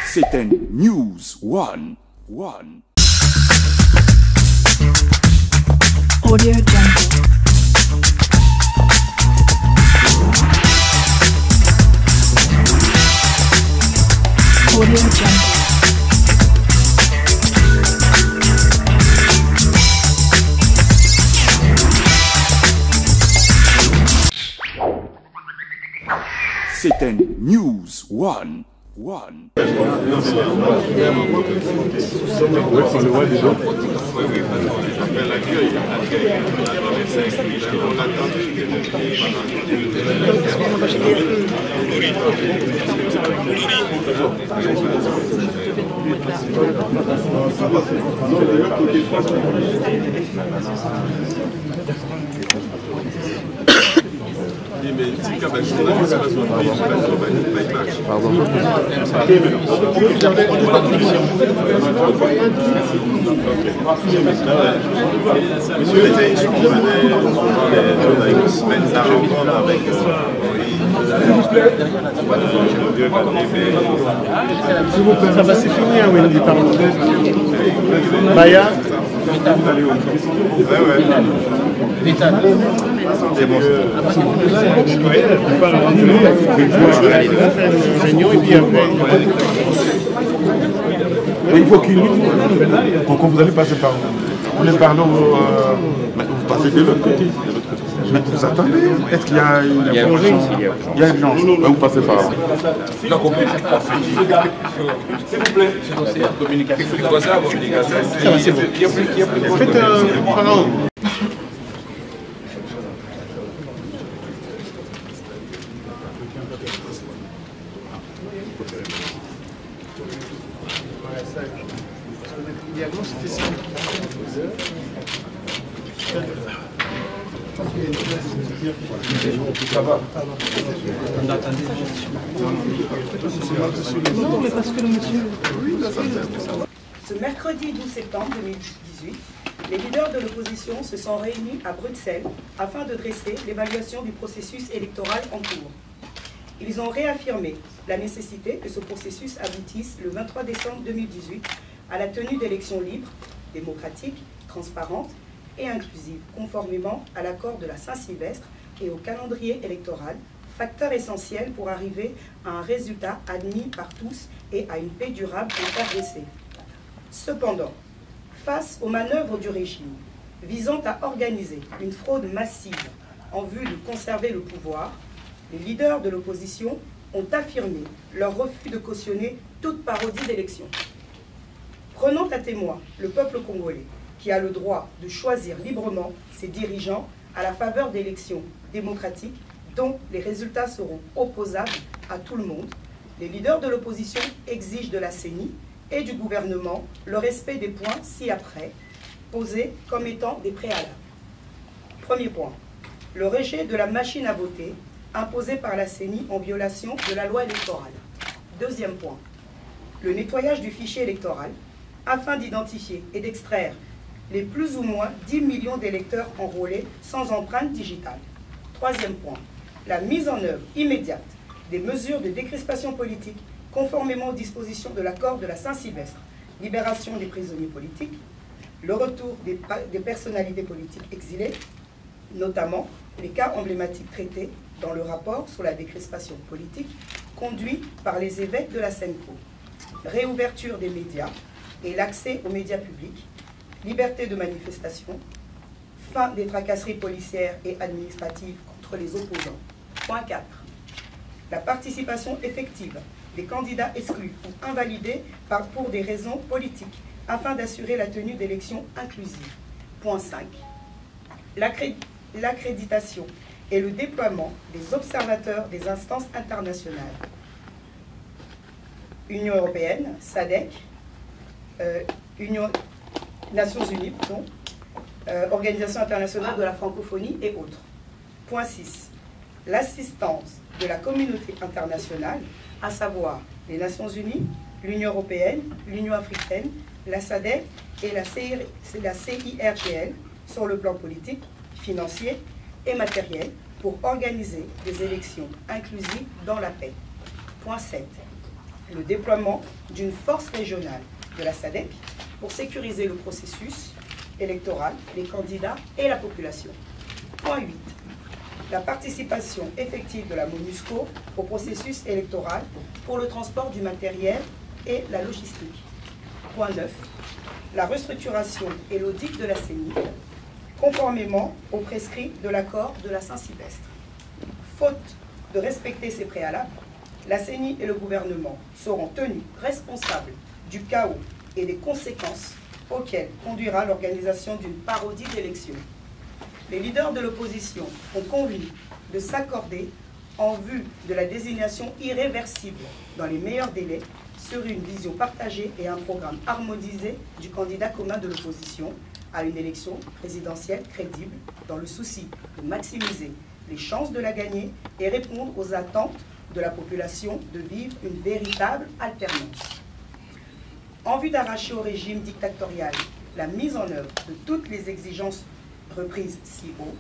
C'était News One. Audio Jungle. Audio Jungle. C'était News One. S'il vous plaît, ça va, c'est fini, hein, Wendy, pardon. Maya. C'est bon. Réunion et puis après. Il faut qu'il lutte. Quand vous allez passer par où? Vous voulez parler vous passez de l'autre côté. Mais vous attendez. Est-ce qu'il y a une urgence? Il y a une urgence. Vous passez par là. S'il vous plaît. Communication. Ça va, c'est bon. Faites parole. Idéalement, c'était ça. Ça va. Non, mais parce que le monsieur... Ce mercredi 12 septembre 2018, les leaders de l'opposition se sont réunis à Bruxelles afin de dresser l'évaluation du processus électoral en cours. Ils ont réaffirmé la nécessité que ce processus aboutisse le 23 décembre 2018 à la tenue d'élections libres, démocratiques, transparentes et inclusives, conformément à l'accord de la Saint-Sylvestre et au calendrier électoral, facteur essentiel pour arriver à un résultat admis par tous et à une paix durable en RDC. Cependant, face aux manœuvres du régime visant à organiser une fraude massive en vue de conserver le pouvoir, les leaders de l'opposition ont affirmé leur refus de cautionner toute parodie d'élection. Prenant à témoin le peuple congolais, qui a le droit de choisir librement ses dirigeants à la faveur d'élections démocratiques dont les résultats seront opposables à tout le monde, les leaders de l'opposition exigent de la CENI et du gouvernement le respect des points ci-après, posés comme étant des préalables. Premier point, le rejet de la machine à voter imposée par la CENI en violation de la loi électorale. Deuxième point, le nettoyage du fichier électoral afin d'identifier et d'extraire les plus ou moins 10 millions d'électeurs enrôlés sans empreinte digitale. Troisième point, la mise en œuvre immédiate des mesures de décrispation politique conformément aux dispositions de l'accord de la Saint-Sylvestre, libération des prisonniers politiques, le retour des personnalités politiques exilées, notamment les cas emblématiques traités dans le rapport sur la décrispation politique conduit par les évêques de la SENCO, réouverture des médias et l'accès aux médias publics, liberté de manifestation, fin des tracasseries policières et administratives contre les opposants. Point 4. La participation effective des candidats exclus ou invalidés pour des raisons politiques, afin d'assurer la tenue d'élections inclusives. Point 5. L'accréditation et le déploiement des observateurs des instances internationales. Union européenne, SADC, Nations Unies, Organisation internationale de la francophonie et autres. Point 6. L'assistance de la communauté internationale, à savoir les Nations Unies, l'Union européenne, l'Union africaine, la SADC et la CIRGL sur le plan politique, financier et matériel pour organiser des élections inclusives dans la paix. Point 7. Le déploiement d'une force régionale de la SADC pour sécuriser le processus électoral, les candidats et la population. Point 8. La participation effective de la MONUSCO au processus électoral pour le transport du matériel et la logistique. Point 9. La restructuration et l'audit de la CENI, conformément aux prescrits de l'accord de la Saint-Sylvestre. Faute de respecter ces préalables, la CENI et le gouvernement seront tenus responsables du chaos et des conséquences auxquelles conduira l'organisation d'une parodie d'élection. Les leaders de l'opposition ont convenu de s'accorder en vue de la désignation irréversible dans les meilleurs délais sur une vision partagée et un programme harmonisé du candidat commun de l'opposition à une élection présidentielle crédible dans le souci de maximiser les chances de la gagner et répondre aux attentes de la population de vivre une véritable alternance. En vue d'arracher au régime dictatorial la mise en œuvre de toutes les exigences reprises si haut,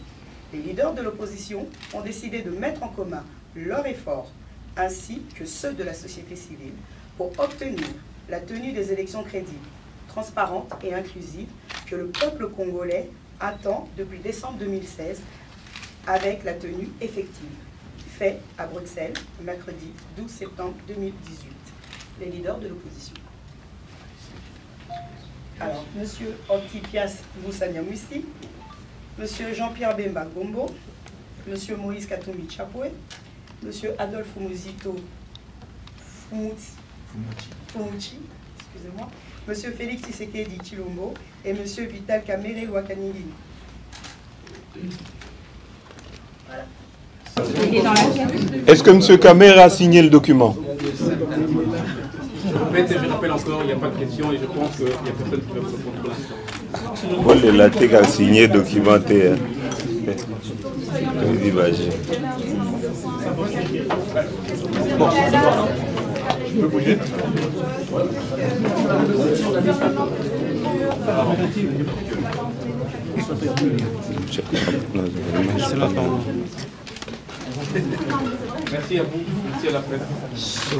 les leaders de l'opposition ont décidé de mettre en commun leurs efforts ainsi que ceux de la société civile pour obtenir la tenue des élections crédibles, transparentes et inclusives que le peuple congolais attend depuis décembre 2016 avec la tenue effective. Fait à Bruxelles, mercredi 12 septembre 2018. Les leaders de l'opposition. Alors, M. Antipias Moussanyamouissi, M. Jean-Pierre Bemba Gombo, M. Moïse Katumbi Chapoué, M. Adolphe Muzito Fumuchi, excusez-moi, M. Félix Tshisekedi Chilombo et M. Vital Kamere Wakaningini. Voilà. Est-ce que M. Kamer a signé le document? En fait, je rappelle encore, il n'y a pas de question et je pense qu'il n'y a personne qui va me répondre. Bon, le latte a signé documenté. Bon, je peux bouger. Merci à vous, merci à la presse.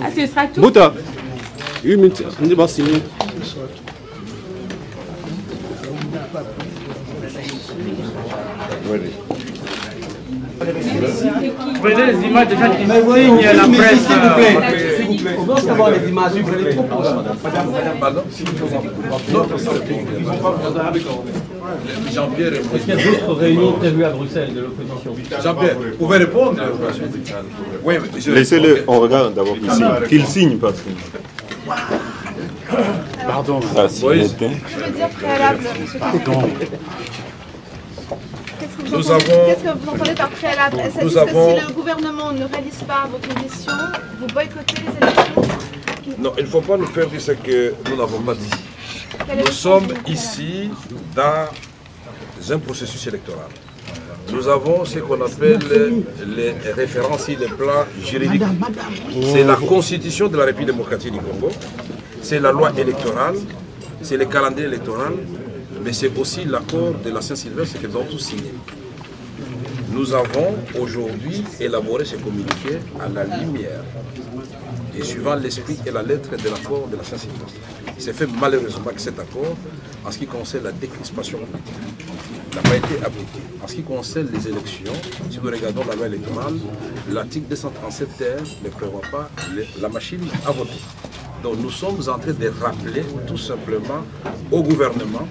Ah, ce sera tout. Bouta, une minute, on est passé. Prenez les images des gens qui signent la presse. S'il vous plaît. On doit savoir les images. Vous prenez trop pour ça. Pardon? Jean-Pierre, est-ce qu'il y a d'autres réunions prévues à Bruxelles de l'opposition? Jean-Pierre, vous pouvez répondre? Oui, laissez-le, on regarde d'abord qu'il signe parce que... Pardon, ça, je veux dire préalable, monsieur Qu'est-ce que vous entendez par préalable? Si le gouvernement ne réalise pas vos conditions, vous boycottez les élections? Non, il ne faut pas nous faire dire ce que nous n'avons pas dit. Nous sommes ici dans un processus électoral. Nous avons ce qu'on appelle les références et les plans juridiques. C'est la Constitution de la République démocratique du Congo, c'est la loi électorale, c'est le calendrier électoral, mais c'est aussi l'accord de la Saint-Sylvestre que nous avons tous signé. Nous avons aujourd'hui élaboré ce communiqué à la lumière et suivant l'esprit et la lettre de l'accord de la Saint-Sylvestre. Il s'est fait malheureusement que cet accord, en ce qui concerne la décrispation politique, n'a pas été appliqué. En ce qui concerne les élections, si nous regardons la loi électorale, l'article 237 terre ne prévoit pas la machine à voter. Donc nous sommes en train de rappeler tout simplement au gouvernement,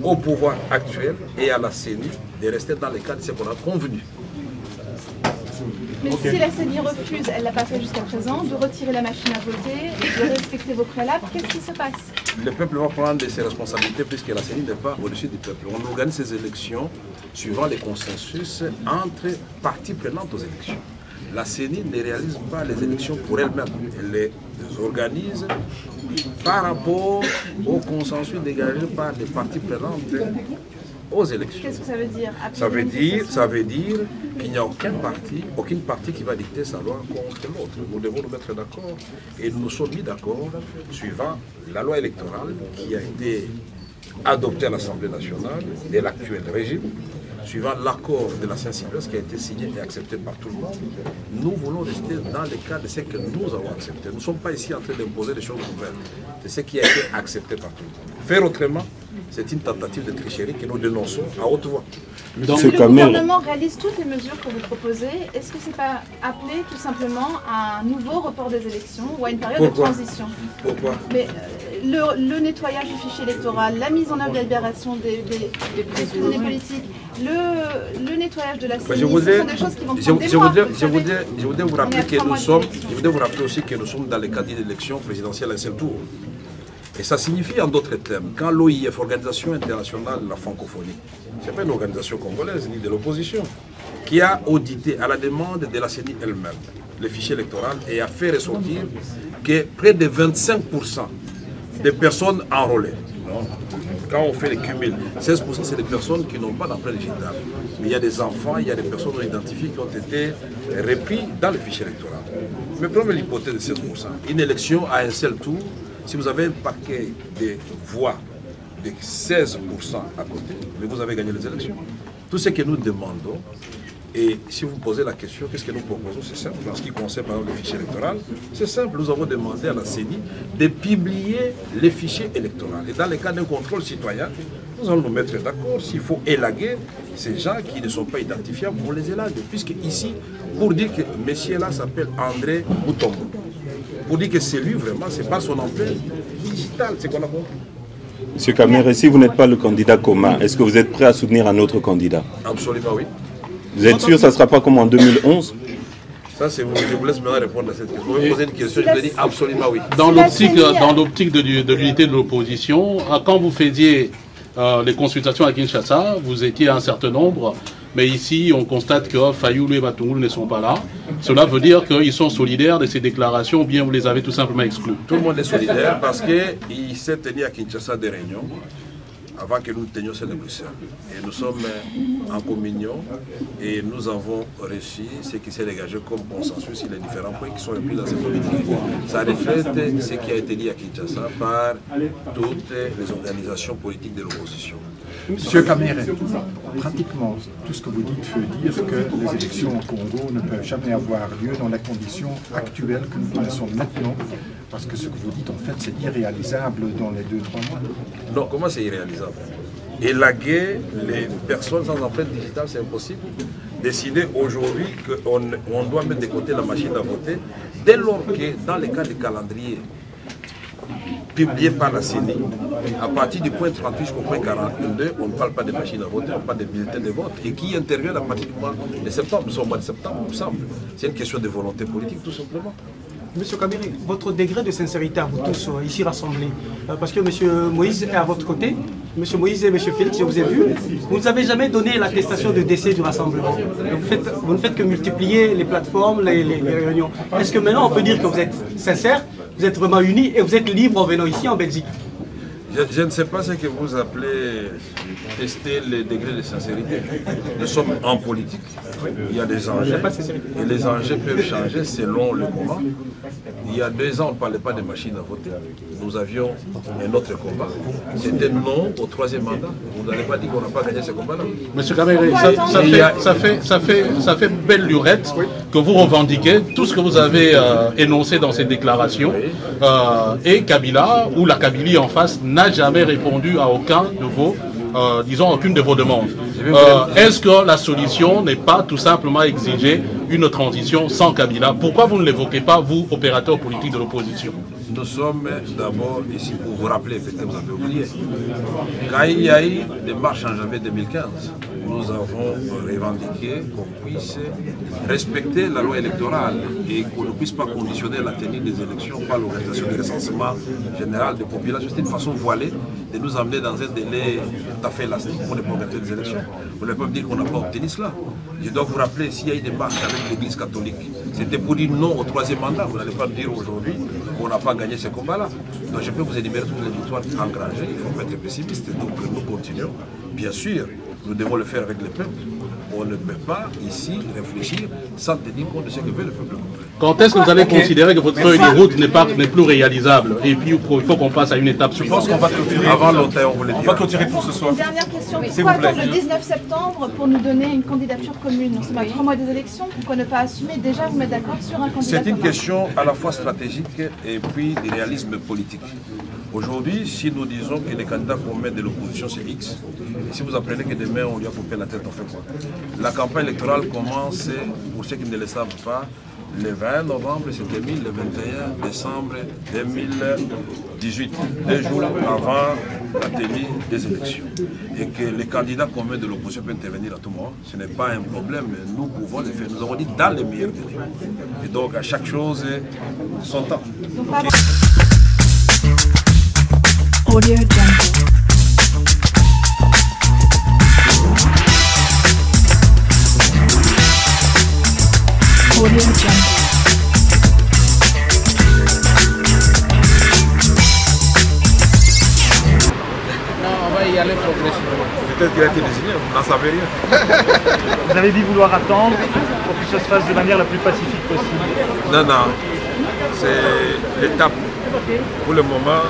au pouvoir actuel et à la CENI de rester dans le cadre de ce qu'on a convenu. Mais si la CENI refuse, elle ne l'a pas fait jusqu'à présent, de retirer la machine à voter et de respecter vos préalables, qu'est-ce qui se passe? Le peuple va prendre ses responsabilités puisque la CENI n'est pas au-dessus du peuple. On organise ces élections suivant les consensus entre parties prenantes aux élections. La CENI ne réalise pas les élections pour elle-même. Elle les organise par rapport au consensus dégagé par les parties prenantes aux élections. Qu'est-ce que ça veut dire? Ça veut dire qu'il n'y a aucune partie qui va dicter sa loi contre l'autre. Nous devons nous mettre d'accord et nous nous sommes mis d'accord suivant la loi électorale qui a été adoptée à l'Assemblée nationale de l'actuel régime, suivant l'accord de la Saint-Sylvestre qui a été signé et accepté par tout le monde, nous voulons rester dans le cadre de ce que nous avons accepté. Nous ne sommes pas ici en train d'imposer des choses nouvelles. C'est ce qui a été accepté par tout le monde. Faire autrement, c'est une tentative de tricherie que nous dénonçons à haute voix. Si le gouvernement réalise toutes les mesures que vous proposez, est-ce que ce n'est pas appelé tout simplement à un nouveau report des élections ou à une période de transition? Pourquoi? Mais le nettoyage du fichier électoral, la mise en œuvre de la libération des prisonniers politiques, le nettoyage de la CENI, ce sont des choses qui vont prendre des mois. Je voudrais vous rappeler que nous sommes, je voudrais vous rappeler aussi que nous sommes dans le cadre d'une élection présidentielle à un seul tour. Et ça signifie en d'autres termes, quand l'OIF, Organisation internationale de la francophonie, ce n'est pas une organisation congolaise ni de l'opposition, qui a audité à la demande de la CENI elle-même le fichier électoral et a fait ressortir que près de 25% des personnes enrôlées, quand on fait les cumuls, 16% c'est des personnes qui n'ont pas d'empreinte digitale. Mais il y a des enfants, il y a des personnes non identifiées qui ont été repris dans le fichier électoral. Mais prenons l'hypothèse de 16%. Une élection à un seul tour, si vous avez un paquet de voix de 16% à côté, mais vous avez gagné les élections. Tout ce que nous demandons, et si vous posez la question, qu'est-ce que nous proposons? C'est simple. En ce qui concerne par exemple le fichier électoral, c'est simple. Nous avons demandé à la CENI de publier les fichiers électoraux. Et dans le cas d'un contrôle citoyen, nous allons nous mettre d'accord s'il faut élaguer ces gens qui ne sont pas identifiables, on les élague. Puisque ici, pour dire que monsieur là s'appelle André Boutombo, pour dire que c'est lui vraiment, c'est pas son empreinte digitale, c'est qu'on a compris. Monsieur Kamere, si vous n'êtes pas le candidat commun, est-ce que vous êtes prêt à soutenir un autre candidat? Absolument oui. Vous êtes sûr que ça ne sera pas comme en 2011? Ça, c'est vous. Je vous laisse maintenant répondre à cette question. Vous pouvez me poser une question, je vous dis absolument oui. Dans l'optique de l'unité de l'opposition, quand vous faisiez les consultations à Kinshasa, vous étiez un certain nombre, mais ici, on constate que Fayoulou et Matungulu ne sont pas là. Cela veut dire qu'ils sont solidaires de ces déclarations, ou bien vous les avez tout simplement exclus? Tout le monde est solidaire parce qu'il s'est tenu à Kinshasa des réunions avant que nous tenions celle de Bruxelles. Et nous sommes en communion et nous avons reçu ce qui s'est dégagé comme consensus sur les différents points qui sont inclus dans cette communiqué. Ça reflète ce qui a été dit à Kinshasa par toutes les organisations politiques de l'opposition. Monsieur Kamere, pratiquement tout ce que vous dites veut dire que les élections au Congo ne peuvent jamais avoir lieu dans les conditions actuelles que nous connaissons maintenant, parce que ce que vous dites en fait c'est irréalisable dans les 2-3 mois. Non, comment c'est irréalisable? Élaguer les personnes sans empreinte digitale, c'est impossible. Décider aujourd'hui qu'on doit mettre de côté la machine à voter, dès lors que dans les cas de calendrier publié par la CENI, à partir du point 38 jusqu'au point 42, on ne parle pas de machines à voter, on parle de bulletins de vote, et qui interviennent à partir du mois de septembre. Nous sommes au mois de septembre, il me semble. C'est une question de volonté politique, tout simplement. Monsieur Kamere, votre degré de sincérité à vous tous ici rassemblés, parce que Monsieur Moïse est à votre côté, Monsieur Moïse et Monsieur Félix, je vous ai vu, vous ne nous avez jamais donné l'attestation de décès du rassemblement. Vous ne faites que multiplier les plateformes, les réunions. Est-ce que maintenant on peut dire que vous êtes sincère, vous êtes vraiment unis et vous êtes libre en venant ici en Belgique? Je ne sais pas ce que vous appelez tester les degrés de sincérité. Nous sommes en politique. Il y a des enjeux. Et les enjeux peuvent changer selon le moment. Il y a 2 ans, on ne parlait pas de machines à voter. Nous avions un autre combat. C'était non au 3e mandat. Vous n'allez pas dire qu'on n'a pas gagné ce combat-là. Monsieur Kamere, ça fait belle lurette que vous revendiquez tout ce que vous avez énoncé dans ces déclarations. Et Kabila, ou la Kabylie en face, n'a jamais répondu à aucun de vos, disons, aucune de vos demandes. Est-ce que la solution n'est pas tout simplement exiger une transition sans Kabila? Pourquoi vous ne l'évoquez pas, vous, opérateurs politiques de l'opposition? Nous sommes d'abord ici pour vous rappeler, peut-être vous avez oublié, quand il y a eu des marches en janvier 2015, nous avons revendiqué qu'on puisse respecter la loi électorale et qu'on ne puisse pas conditionner la tenue des élections par l'organisation du recensement général des populations. C'est une façon voilée de nous amener dans un délai tout à fait élastique pour ne pas organiser des élections. Vous ne pouvez pas me dire qu'on n'a pas obtenu cela. Je dois vous rappeler, s'il y a eu des marches avec l'Église catholique, c'était pour dire non au 3e mandat. Vous n'allez pas me dire aujourd'hui qu'on n'a pas gagné ce combat-là. Donc je peux vous énumérer toutes les victoires engagées. Il ne faut pas être pessimiste. Donc nous continuons. Bien sûr, nous devons le faire avec le peuple. On ne peut pas ici réfléchir sans tenir compte de ce que veut le peuple congolais. Quand est-ce que vous allez considérer que votre feuille de route n'est plus réalisable et puis il faut qu'on passe à une étape suivante? Je pense qu'on va clôturer. Avant longtemps, on voulait dire. On va clôturer pour ce soir. Une dernière question. Pourquoi attendre le 19 septembre pour nous donner une candidature commune? Nous sommes à 3 mois des élections. Pourquoi ne pas assumer déjà vous mettre d'accord sur un candidat C'est une commun? question à la fois stratégique et puis de réalisme politique. Aujourd'hui, si nous disons que les candidats qu'on met de l'opposition c'est X, et si vous apprenez que demain on lui a coupé la tête, on fait quoi? La campagne électorale commence, pour ceux qui ne le savent pas, le 20 novembre, c'est 2000, le 21 décembre 2018, 2 jours avant la tenue des élections. Et que les candidats qu'on met de l'opposition peuvent intervenir à tout moment, ce n'est pas un problème, nous pouvons le faire. Nous avons dit dans les meilleurs délais. Et donc à chaque chose, son temps. Audio Jungle. Audio Jungle. Non, on va y aller progressivement. Peut-être qu'il a été désigné, on n'en savait rien. Vous avez dit vouloir attendre pour que ça se fasse de manière la plus pacifique possible. Non, non, c'est l'étape. Pour le moment,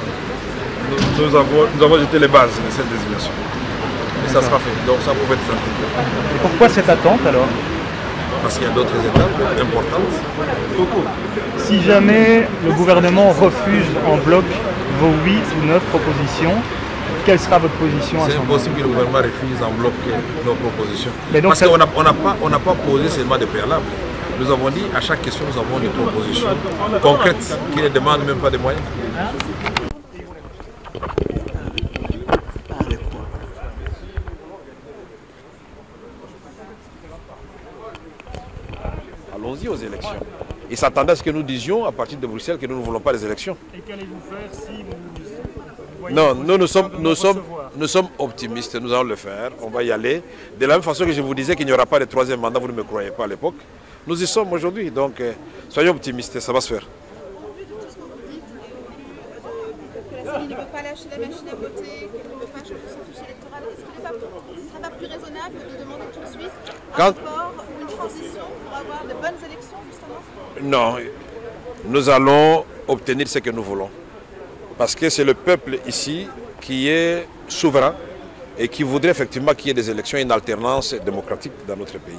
nous avons jeté les bases de cette désignation. Et ça sera fait, donc ça pouvait être tranquille. Et pourquoi cette attente alors? Parce qu'il y a d'autres étapes importantes. Si jamais le gouvernement refuse en bloc vos 8 ou 9 propositions, quelle sera votre position à ce moment? C'est impossible que le gouvernement refuse en bloc nos propositions. Mais donc parce qu'on n'a pas posé seulement des préalables. Nous avons dit à chaque question, nous avons des propositions concrètes qui ne demandent même pas de moyens. Allons-y aux élections. Ils s'attendaient à ce que nous disions à partir de Bruxelles que nous ne voulons pas les élections. Et qu'allez-vous faire si vous voyez... Non, nous sommes optimistes, nous allons le faire, on va y aller. De la même façon que je vous disais qu'il n'y aura pas de troisième mandat, vous ne me croyez pas à l'époque. Nous y sommes aujourd'hui, donc soyons optimistes, ça va se faire. La CENI ne veut pas lâcher la machine à voter, qu'elle ne veut pas changer son fichier électoral. Est-ce qu'il ne serait pas plus raisonnable de demander tout de suite un report ou une transition pour avoir de bonnes élections justement? Non, nous allons obtenir ce que nous voulons. Parce que c'est le peuple ici qui est souverain et qui voudrait effectivement qu'il y ait des élections et une alternance démocratique dans notre pays.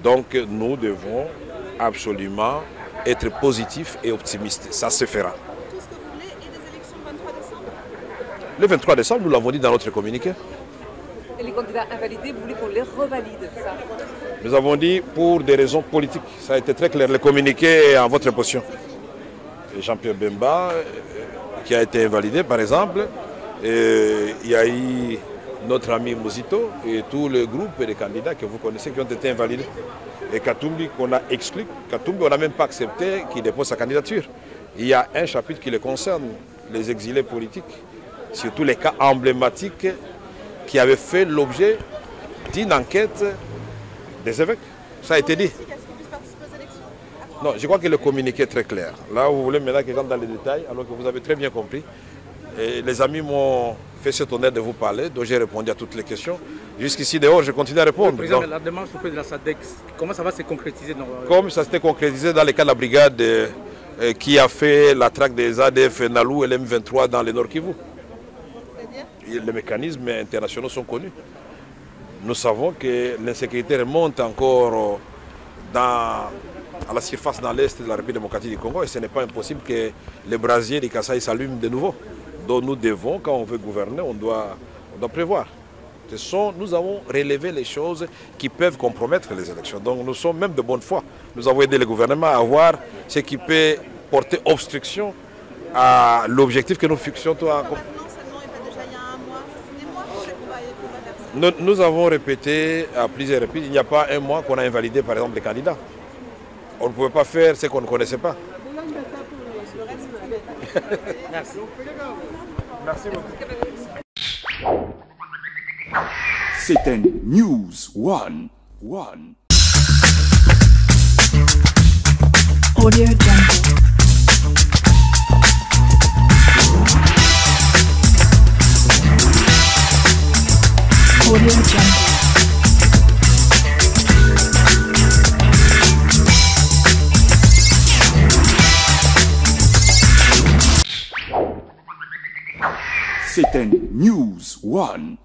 Donc nous devons absolument être positifs et optimistes. Ça se fera. Tout ce que vous voulez et des élections le 23 décembre? Le 23 décembre, nous l'avons dit dans notre communiqué. Et les candidats invalidés, vous voulez qu'on les revalide, ça? Nous avons dit pour des raisons politiques. Ça a été très clair. Le communiqué est en votre position. Jean-Pierre Bemba, qui a été invalidé par exemple. Et il y a eu notre ami Mouzito et tout le groupe des candidats que vous connaissez qui ont été invalidés. Et Katumbi qu'on a exclu. Katumbi, on n'a même pas accepté qu'il dépose sa candidature. Il y a un chapitre qui le concerne, les exilés politiques. Surtout les cas emblématiques qui avaient fait l'objet d'une enquête des évêques. Ça a été dit. Non, je crois que le communiqué est très clair. Là, vous voulez maintenant que j'entre dans les détails, alors que vous avez très bien compris. Et les amis m'ont fait cet honneur de vous parler, donc j'ai répondu à toutes les questions. Jusqu'ici dehors, je continue à répondre. Président, la démarche auprès de la SADC, comment ça va se concrétiser Comme ça s'était concrétisé dans le cas de la brigade qui a fait la traque des ADF Nalou et l'M23 dans le Nord Kivu. Les mécanismes internationaux sont connus. Nous savons que l'insécurité remonte encore à la surface dans l'est de la République démocratique du Congo et ce n'est pas impossible que les brasiers du Kasaï s'allument de nouveau. Donc nous devons, quand on veut gouverner, on doit prévoir. Nous avons relevé les choses qui peuvent compromettre les élections. Donc nous sommes même de bonne foi. Nous avons aidé le gouvernement à voir ce qui peut porter obstruction à l'objectif que nous fixions. Nous avons répété à plusieurs reprises, il n'y a pas un mois qu'on a invalidé par exemple les candidats. On ne pouvait pas faire ce qu'on ne connaissait pas. Merci. Merci beaucoup. C'était News One. Audio Jungle. Audio Jungle. C'était News One.